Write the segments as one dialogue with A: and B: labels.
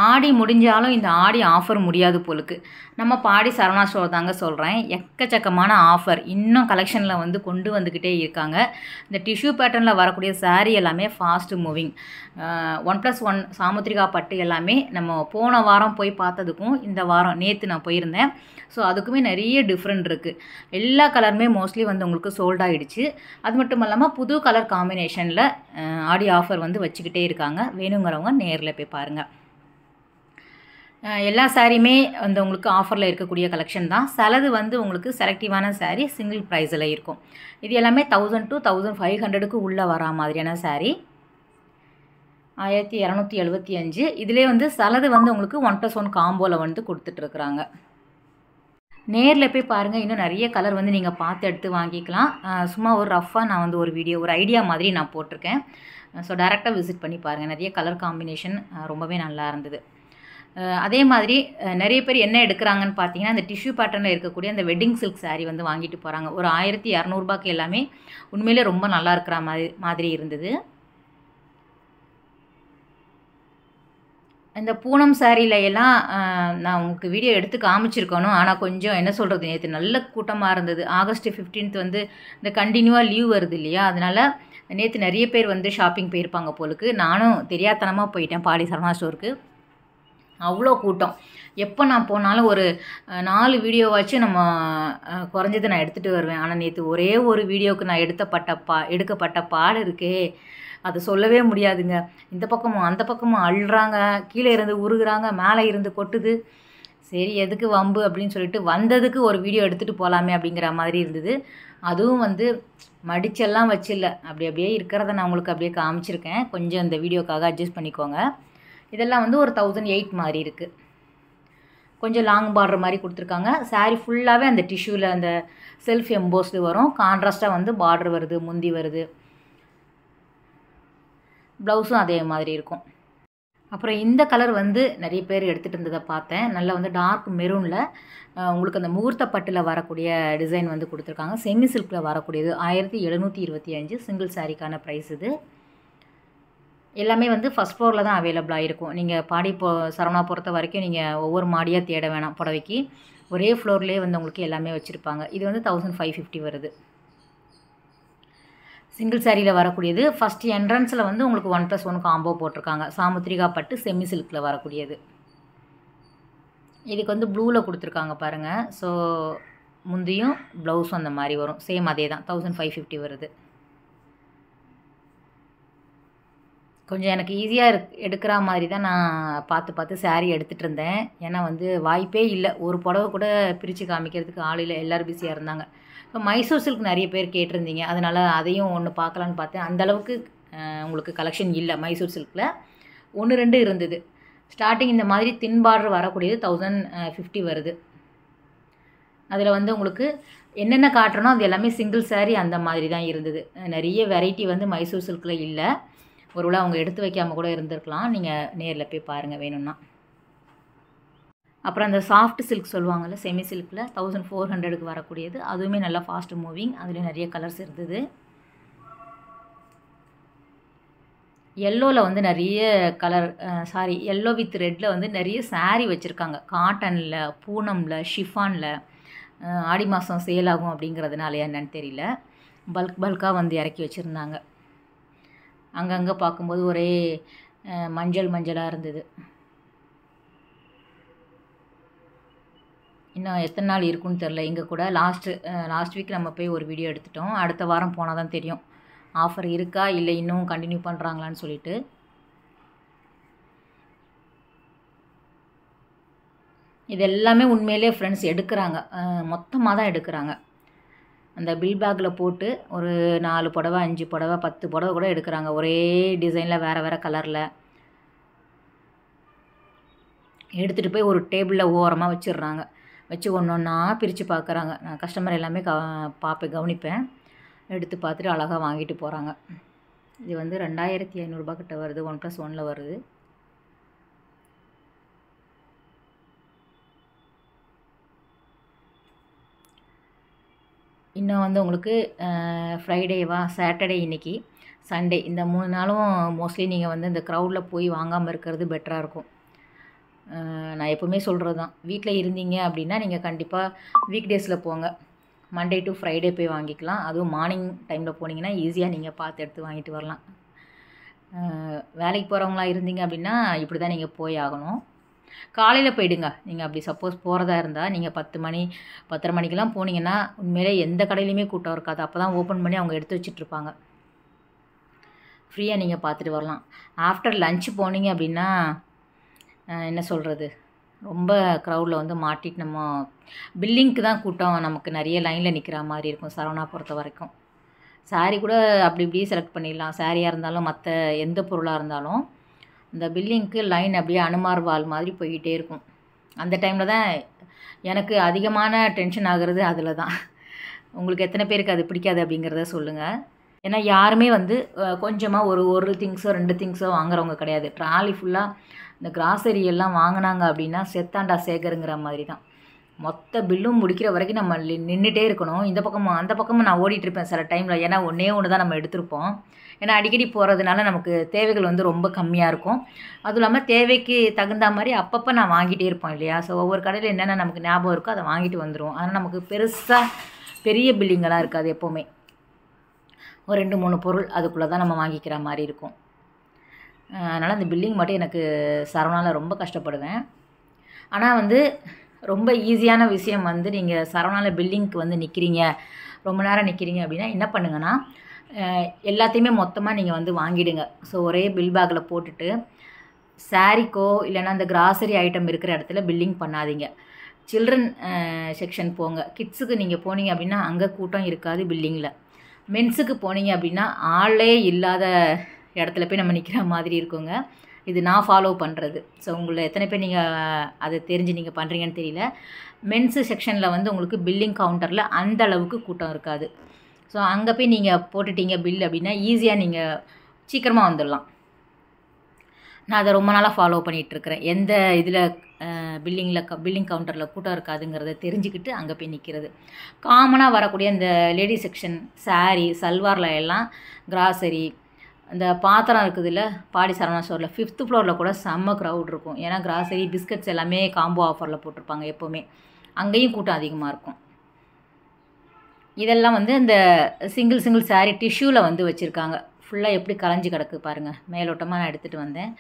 A: ஆடி முடிஞ்சாலும் இந்த ஆடி ஆஃபர் முடியாது போலுக்கு. நம்ம பாடி சரவணா ஸ்டோர் தாங்க சொல்கிறேன். எக்கச்சக்கமான ஆஃபர் இன்னும் கலெக்ஷனில் வந்து கொண்டு வந்துக்கிட்டே இருக்காங்க. இந்த டிஷ்யூ பேட்டர்னில் வரக்கூடிய சாரீ எல்லாமே ஃபாஸ்ட் மூவிங். 1+1 சாமுத்திரிகா பட்டு எல்லாமே நம்ம போன வாரம் போய் பார்த்ததுக்கும் இந்த வாரம் நேற்று நான் போயிருந்தேன். ஸோ அதுக்குமே நிறைய டிஃப்ரெண்ட் இருக்குது. எல்லா கலருமே மோஸ்ட்லி வந்து உங்களுக்கு சோல்ட் ஆகிடுச்சு. அது மட்டும் இல்லாமல் புது கலர் காம்பினேஷனில் ஆடி ஆஃபர் வந்து வச்சுக்கிட்டே இருக்காங்க. வேணுங்கிறவங்க நேரில் போய் பாருங்கள். எல்லா சாரியுமே வந்து உங்களுக்கு ஆஃபரில் இருக்கக்கூடிய கலெக்ஷன் தான். சிலது வந்து உங்களுக்கு செலக்டிவான சாரீ சிங்கிள் ப்ரைஸில் இருக்கும். இது எல்லாமே 1000 to 1500க்கு உள்ளே வரா மாதிரியான சாரீ. 1275. இதிலே வந்து சிலது வந்து உங்களுக்கு 1+1 காம்போவில் வந்து கொடுத்துட்ருக்குறாங்க. நேரில் போய் பாருங்கள். இன்னும் நிறைய கலர் வந்து நீங்கள் பார்த்து எடுத்து வாங்கிக்கலாம். சும்மா ஒரு ரஃப்பாக நான் வந்து ஒரு வீடியோ ஒரு ஐடியா மாதிரி நான் போட்டிருக்கேன். ஸோ டேரெக்டாக விசிட் பண்ணி பாருங்கள். நிறைய கலர் காம்பினேஷன் ரொம்பவே நல்லா இருந்தது. அதே மாதிரி நிறைய பேர் என்ன எடுக்கிறாங்கன்னு பார்த்தீங்கன்னா, இந்த டிஷ்யூ பேட்டர்னில் இருக்கக்கூடிய அந்த வெட்டிங் சில்க் சாரீ வந்து வாங்கிட்டு போகிறாங்க. ஒரு 1200 எல்லாமே உண்மையிலே ரொம்ப நல்லா இருக்கிற மாதிரி இருந்தது. இந்த பூனம் சாரியில் எல்லாம் நான் உங்களுக்கு வீடியோ எடுத்து காமிச்சிருக்கணும். ஆனால் கொஞ்சம் என்ன சொல்கிறது, நேற்று நல்ல கூட்டமாக இருந்தது. ஆகஸ்ட் 15th வந்து இந்த கண்டினியூவாக லீவ் வருது இல்லையா, அதனால் நேற்று நிறைய பேர் வந்து ஷாப்பிங் போயிருப்பாங்க போலுக்கு. நானும் தெரியாதனமாக போயிட்டேன் பாடி சரவணா ஸ்டோருக்கு. அவ்வளோ கூட்டம். எப்போ நான் போனாலும் ஒரு 4 வீடியோவாச்சும் நம்ம குறைஞ்சது நான் எடுத்துகிட்டு வருவேன். ஆனால் நேற்று ஒரே ஒரு வீடியோவுக்கு நான் எடுக்கப்பட்ட பாடு இருக்கே, அது சொல்லவே முடியாதுங்க. இந்த பக்கமும் அந்த பக்கமும் அள்ளுறாங்க, கீழே இருந்து உருகுறாங்க, மேலே இருந்து கொட்டுது. சரி எதுக்கு வம்பு அப்படின்னு சொல்லிட்டு வந்ததுக்கு ஒரு வீடியோ எடுத்துகிட்டு போகலாமே அப்படிங்கிற மாதிரி இருந்தது. அதுவும் வந்து மடிச்செல்லாம் வச்சில்ல, அப்படியே இருக்கிறத நான் உங்களுக்கு அப்படியே காமிச்சிருக்கேன். கொஞ்சம் இந்த வீடியோக்காக அட்ஜஸ்ட் பண்ணிக்கோங்க. இதெல்லாம் வந்து ஒரு 1008 மாதிரி இருக்குது. கொஞ்சம் லாங் பார்டர் மாதிரி கொடுத்துருக்காங்க. சாரீ ஃபுல்லாகவே அந்த டிஷ்யூவில் அந்த செல்ஃப் எம்போஸ்டு வரும். கான்ட்ராஸ்ட்டாக வந்து பார்டர் வருது, முந்தி வருது. ப்ளவுஸும் அதே மாதிரி இருக்கும். அப்புறம் இந்த கலர் வந்து நிறைய பேர் எடுத்துகிட்டு இருந்ததை பார்த்தேன். நல்லா வந்து டார்க் மெரூனில் உங்களுக்கு அந்த முகூர்த்த பட்டில் வரக்கூடிய டிசைன் வந்து கொடுத்துருக்காங்க. செமி சில்கில் வரக்கூடியது 1725 சிங்கிள் சாரீக்கான ப்ரைஸ் இது. எல்லாமே வந்து ஃபஸ்ட் ஃப்ளோரில் தான் அவைலபிளாக இருக்கும். நீங்கள் பாடி சரவணா பொறுத்த வரைக்கும் நீங்கள் ஒவ்வொரு மாடியாக தேட வேணாம். புடவைக்கு ஒரே ஃப்ளோர்லேயே வந்து உங்களுக்கு எல்லாமே வச்சுருப்பாங்க. இது வந்து 1550 வருது. சிங்கிள் சாரியில் வரக்கூடியது. ஃபஸ்ட் என்ட்ரன்ஸில் வந்து உங்களுக்கு 1+1 காம்போ போட்டிருக்காங்க. சாமுத்திரிகா பட்டு செமி சில்கில் வரக்கூடியது. இதுக்கு வந்து ப்ளூவில் கொடுத்துருக்காங்க பாருங்கள். ஸோ முந்தியும் ப்ளவுஸும் அந்த மாதிரி வரும். சேம் அதே தான் 1550 வருது. கொஞ்சம் எனக்கு ஈஸியாக எடுக்கிற மாதிரி தான் நான் பார்த்து சாரீ எடுத்துகிட்டு இருந்தேன். ஏன்னா வந்து வாய்ப்பே இல்லை. ஒரு புடவை கூட பிரித்து காமிக்கிறதுக்கு ஆள் இல்லை. எல்லோரும் பிஸியாக இருந்தாங்க. இப்போ மைசூர் சில்க் நிறைய பேர் கேட்டிருந்தீங்க. அதனால் அதையும் ஒன்று பார்க்கலான்னு பார்த்தேன். அந்தளவுக்கு உங்களுக்கு கலெக்ஷன் இல்லை. மைசூர் சில்கில் 1-2 இருந்தது. ஸ்டார்டிங் இந்த மாதிரி தின் பார்டர் வரக்கூடியது 1050 வருது. அதில் வந்து உங்களுக்கு என்னென்ன காட்டுறனோ அது எல்லாமே சிங்கிள் சாரீ அந்த மாதிரி தான் இருந்தது. நிறைய வெரைட்டி வந்து மைசூர் சில்கில் இல்லை. ஒருவேளை அவங்க எடுத்து வைக்காமல் கூட இருந்திருக்கலாம். நீங்கள் நேரில் போய் பாருங்கள் வேணும்னா. அப்புறம் அந்த சாஃப்ட் சில்க் சொல்லுவாங்கள்ல, செமி சில்கில் 1400க்கு வரக்கூடியது. அதுவுமே நல்லா ஃபாஸ்ட் மூவிங். அதுலேயும் நிறைய கலர்ஸ் இருந்தது. எல்லோவில் வந்து நிறைய கலர் எல்லோ வித் ரெட்டில் வந்து நிறைய சாரீ வச்சுருக்காங்க. காட்டனில், பூனமில், ஷிஃபானில். ஆடி மாதம் சேல் ஆகும் அப்படிங்கிறதுனால என்னன்னு தெரியல, பல்காக வந்து இறக்கி வச்சுருந்தாங்க. அங்கங்கே பார்க்கும்போது ஒரே மஞ்சளாக இருந்தது. இன்னும் எத்தனை நாள் இருக்குன்னு தெரில. இங்கே கூட லாஸ்ட் வீக் நம்ம போய் ஒரு வீடியோ எடுத்துட்டோம். அடுத்த வாரம் போனால் தான் தெரியும் ஆஃபர் இருக்கா இல்லை இன்னும் கண்டினியூ பண்ணுறாங்களான்னு சொல்லிட்டு. இது எல்லாமே உண்மையிலே ஃப்ரெண்ட்ஸ் எடுக்கிறாங்க. மொத்தமாக தான் எடுக்கிறாங்க. அந்த பில் பேக்கில் போட்டு ஒரு 4 புடவை 5 புடவை 10 புடவை கூட எடுக்கிறாங்க. ஒரே டிசைனில் வேறு கலரில் எடுத்துகிட்டு போய் ஒரு டேபிளில் ஓரமாக வச்சிடுறாங்க. வச்சு ஒன்றா பிரித்து பார்க்குறாங்க. நான் கஸ்டமர் எல்லாமே கவனிப்பேன். எடுத்து பார்த்துட்டு அழகாக வாங்கிட்டு போகிறாங்க. இது வந்து 2500 கிட்ட வருது. 1+1 வருது. இன்னும் வந்து உங்களுக்கு ஃப்ரைடேவா சாட்டர்டே இன்றைக்கி சண்டே இந்த 3 நாளும் மோஸ்ட்லி நீங்கள் வந்து இந்த க்ரௌடில் போய் வாங்காமல் இருக்கிறது பெட்டராக இருக்கும். நான் எப்போவுமே சொல்கிறது தான், வீட்டில் இருந்தீங்க அப்படின்னா நீங்கள் கண்டிப்பாக வீக் டேஸில் போங்க. மண்டே டு ஃப்ரைடே போய் வாங்கிக்கலாம். அதுவும் மார்னிங் டைமில் போனீங்கன்னா ஈஸியாக நீங்கள் பார்த்து எடுத்து வாங்கிட்டு வரலாம். வேலைக்கு போகிறவங்களா இருந்தீங்க அப்படின்னா இப்படி தான் நீங்கள் போய் ஆகணும். காலையில் போயிடுங்க. நீங்கள் அப்படி சப்போஸ் போகிறதா இருந்தால் நீங்கள் 10 மணி 10:30 மணிக்கெலாம் போனீங்கன்னா உண்மையிலே எந்த கடையிலையுமே கூட்டம் இருக்காது. அப்போ தான் ஓப்பன் பண்ணி அவங்க எடுத்து வச்சிட்ருப்பாங்க. ஃப்ரீயாக நீங்கள் பார்த்துட்டு வரலாம். ஆஃப்டர் லன்ச் போனீங்க அப்படின்னா என்ன சொல்கிறது, ரொம்ப க்ரௌடில் வந்து மாட்டிட்டு நம்ம பில்லிங்க்கு தான் கூட்டம் நமக்கு நிறைய லைனில் நிற்கிற மாதிரி இருக்கும் சரவணா பொறுத்த வரைக்கும். சாரீ கூட அப்படி இப்படி செலக்ட் பண்ணிடலாம். சாரியாக இருந்தாலும் மற்ற எந்த பொருளாக இருந்தாலும் இந்த பில்லிங்க்கு லைன் அப்படியே அனுமார் வால் மாதிரி போய்கிட்டே இருக்கும். அந்த டைமில் தான் எனக்கு அதிகமான டென்ஷன் ஆகிறது அதில் தான். உங்களுக்கு எத்தனை பேருக்கு அது பிடிக்காது அப்படிங்கிறத சொல்லுங்கள். ஏன்னா யாருமே வந்து கொஞ்சமாக ஒரு திங்ஸோ 2 திங்ஸோ வாங்குறவங்க கிடையாது. ட்ராலி ஃபுல்லாக இந்த கிராசரி எல்லாம் வாங்கினாங்க அப்படின்னா செத்தாண்டா சேகருங்கிற மாதிரி தான். மொத்த பில்லும் முடிக்கிற வரைக்கும் நம்ம நின்றுட்டே இருக்கணும். இந்த பக்கமும் அந்த பக்கமும் நான் ஓடிட்டுருப்பேன் சில டைமில். ஏன்னா ஒன்று தான் நம்ம எடுத்திருப்போம். ஏன்னா அடிக்கடி போகிறதுனால நமக்கு தேவைகள் வந்து ரொம்ப கம்மியாக இருக்கும். அதுவும் இல்லாமல் தேவைக்கு தகுந்த மாதிரி அப்பப்போ நான் வாங்கிட்டே இருப்போம் இல்லையா. ஸோ ஒவ்வொரு கடையில் என்னென்ன நமக்கு ஞாபகம் இருக்கோ அதை வாங்கிட்டு வந்துடுவோம். அதனால் நமக்கு பெருசாக பெரிய பில்லிங்கெல்லாம் இருக்காது. எப்போவுமே ஒரு 2-3 பொருள் அதுக்குள்ளே தான் நம்ம வாங்கிக்கிற மாதிரி இருக்கும். அதனால் அந்த பில்லிங் மட்டும் எனக்கு சரவணாவில் ரொம்ப கஷ்டப்படுவேன். ஆனால் வந்து ரொம்ப ஈஸியான விஷயம் வந்து நீங்கள் சரவணாவில் பில்லிங்க்கு வந்து நிற்கிறீங்க, ரொம்ப நேரம் நிற்கிறீங்க அப்படின்னா என்ன பண்ணுங்கன்னா எல்லாத்தையுமே மொத்தமாக நீங்கள் வந்து வாங்கிடுங்க. ஸோ ஒரே பில் பேக்கில் போட்டுட்டு சாரிக்கோ இல்லைன்னா அந்த கிராசரி ஐட்டம் இருக்கிற இடத்துல பில்லிங் பண்ணாதீங்க. சில்ட்ரன் செக்ஷன் போங்க. கிட்ஸுக்கு நீங்கள் போனீங்க அப்படின்னா அங்கே கூட்டம் இருக்காது பில்லிங்கில். மென்ஸுக்கு போனீங்க அப்படின்னா ஆளே இல்லாத இடத்துல போய் நம்ம நிற்கிற மாதிரி இருக்குங்க. இது நான் ஃபாலோ பண்ணுறது. ஸோ உங்களை எத்தனை பேர் நீங்கள் அதை தெரிஞ்சு நீங்கள் பண்ணுறீங்கன்னு தெரியல. மென்ஸு செக்ஷனில் வந்து உங்களுக்கு பில்லிங் கவுண்டரில் அந்த அளவுக்கு கூட்டம் இருக்காது. ஸோ அங்கே போய் நீங்கள் போட்டுட்டீங்க பில் அப்படின்னா ஈஸியாக நீங்கள் சீக்கிரமாக வந்துடலாம். நான் அதை ரொம்ப நாளாக ஃபாலோ பண்ணிகிட்ருக்கிறேன். எந்த இதில் பில்லிங் கவுண்டரில் கூட்டம் இருக்காதுங்கிறத தெரிஞ்சுக்கிட்டு அங்கே போய் நிற்கிறது. காமனாக வரக்கூடிய இந்த லேடி செக்ஷன் சாரீ சல்வாரில் எல்லாம் கிராசரி அந்த பாத்திரம் இருக்குதுல்ல பாடி சரவணா ஸ்டோரில் 5th ஃப்ளோரில் கூட செம்ம க்ரௌட் இருக்கும். ஏன்னா கிராசரி பிஸ்கட்ஸ் எல்லாமே காம்போ ஆஃபரில் போட்டிருப்பாங்க எப்போவுமே. அங்கேயும் கூட்டம் அதிகமாக இருக்கும். இதெல்லாம் வந்து இந்த சிங்கிள் சாரீ டிஷ்யூவில் வந்து வச்சுருக்காங்க. ஃபுல்லாக எப்படி கலைஞ்சி கிடக்கு பாருங்கள். மேலோட்டமாக நான் எடுத்துகிட்டு வந்தேன்.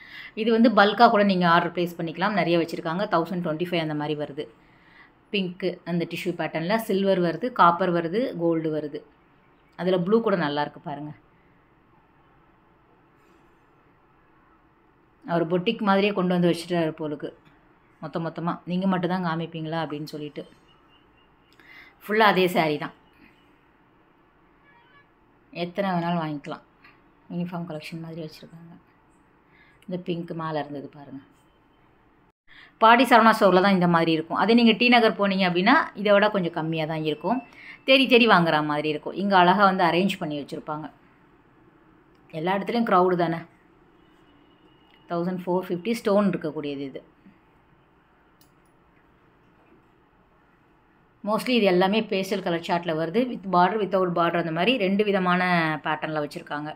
A: இது வந்து பல்காக கூட நீங்கள் ஆர்டர் ப்ளேஸ் பண்ணிக்கலாம். நிறைய வச்சுருக்காங்க. 1025 அந்த மாதிரி வருது. பிங்க்கு அந்த டிஷ்யூ பேட்டர்னில் சில்வர் வருது, காப்பர் வருது, கோல்டு வருது. அதில் ப்ளூ கூட நல்லாயிருக்கு பாருங்கள். அவர் பொட்டிக் மாதிரியே கொண்டு வந்து வச்சுட்டாரு போலுக்கு மொத்தமாக. நீங்கள் மட்டும் தான் காமிப்பீங்களா அப்படின்னு சொல்லிட்டு ஃபுல்லாக அதே சாரீ தான். எத்தனை வேணாலும் வாங்கிக்கலாம். யூனிஃபார்ம் கலெக்ஷன் மாதிரி வச்சுருக்காங்க. இந்த பிங்க் மேலே இருந்தது பாருங்கள். பாடி சரவணா ஸ்டோரில் தான் இந்த மாதிரி இருக்கும். அதே நீங்கள் டி நகர் போனீங்க அப்படின்னா இதை விட கொஞ்சம் கம்மியாக தான் இருக்கும். தேடி வாங்குற மாதிரி இருக்கும். இங்கே அழகாக வந்து அரேஞ்ச் பண்ணி வச்சுருப்பாங்க. எல்லா இடத்துலையும் க்ரௌடு தானே. 1450 ஸ்டோன் இருக்கக்கூடியது இது. மோஸ்ட்லி இது எல்லாமே பேஸ்டல் கலர் சார்ட்டில் வருது. வித் பார்டர் வித்தவுட் பார்டர் அந்த மாதிரி 2 விதமான பேட்டர்னில் வச்சுருக்காங்க.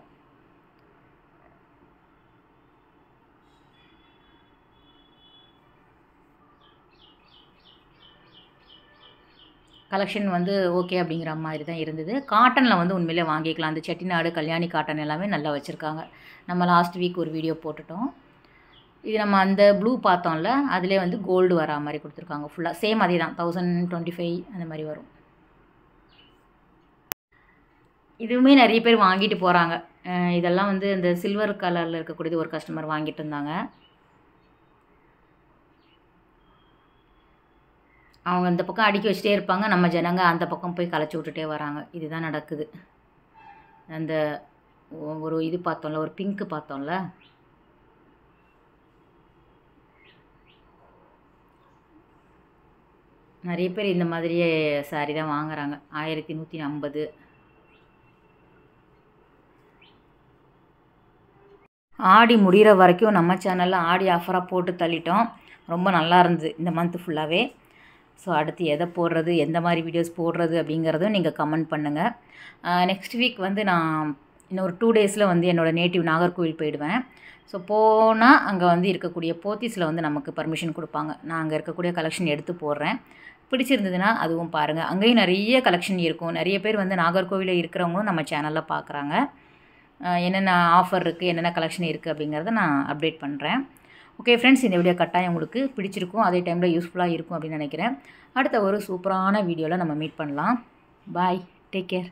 A: கலெக்ஷன் வந்து ஓகே அப்படிங்கிற மாதிரி தான் இருந்தது. காட்டனில் வந்து உண்மையிலே வாங்கிக்கலாம். அந்த செட்டிநாடு கல்யாணி காட்டன் எல்லாமே நல்லா வச்சுருக்காங்க. நம்ம லாஸ்ட் வீக் ஒரு வீடியோ போட்டுட்டோம். இது நம்ம அந்த ப்ளூ பார்த்தோம்ல அதிலே வந்து கோல்டு வரா மாதிரி கொடுத்துருக்காங்க. ஃபுல்லாக சேம் அதே தான் 1025 அந்த மாதிரி வரும். இதுவுமே நிறைய பேர் வாங்கிட்டு போகிறாங்க. இதெல்லாம் வந்து இந்த சில்வர் கலரில் இருக்கக்கூடியது ஒரு கஸ்டமர் வாங்கிட்டு இருந்தாங்க. அவங்க அந்த பக்கம் அடுக்கி வச்சுட்டே இருப்பாங்க. நம்ம ஜனங்க அந்த பக்கம் போய் களைச்சி விட்டுட்டே வராங்க. இதுதான் நடக்குது. அந்த ஒரு இது பார்த்தோம்ல, ஒரு பிங்க்கு பார்த்தோம்ல, நிறைய பேர் இந்த மாதிரியே சாரி தான் வாங்குறாங்க. 1150. ஆடி முடிகிற வரைக்கும் நம்ம சேனலில் ஆடி ஆஃபராக போட்டு தள்ளிட்டோம். ரொம்ப நல்லா இருந்தது இந்த மந்த்து ஃபுல்லாகவே. ஸோ அடுத்து எதை போடுறது, எந்த மாதிரி வீடியோஸ் போடுறது அப்படிங்கிறதும் நீங்கள் கமெண்ட் பண்ணுங்கள். நெக்ஸ்ட் வீக் வந்து நான் இன்னொரு 2 டேஸில் வந்து என்னோடய நேட்டிவ் நாகர்கோவில் போயிடுவேன். ஸோ போனால் அங்கே வந்து இருக்கக்கூடிய போத்தீஸில் வந்து நமக்கு பர்மிஷன் கொடுப்பாங்க. நான் அங்கே இருக்கக்கூடிய கலெக்ஷன் எடுத்து போடுறேன். பிடிச்சிருந்ததுன்னா அதுவும் பாருங்கள். அங்கேயும் நிறைய கலெக்ஷன் இருக்கும். நிறைய பேர் வந்து நாகர்கோவிலில் இருக்கிறவங்களும் நம்ம சேனலில் பார்க்குறாங்க. என்னென்ன ஆஃபர் இருக்குது, என்னென்ன கலெக்ஷன் இருக்குது அப்படிங்கிறத நான் அப்டேட் பண்ணுறேன். ஓகே ஃப்ரெண்ட்ஸ், இந்த வீடியோ கட்டாயம் உங்களுக்கு பிடிச்சிருக்கும், அதே டைமில் யூஸ்ஃபுல்லாக இருக்கும் அப்படின்னு நினைக்கிறேன். அடுத்த ஒரு சூப்பரான வீடியோவில் நம்ம மீட் பண்ணலாம். பாய், டேக் கேர்.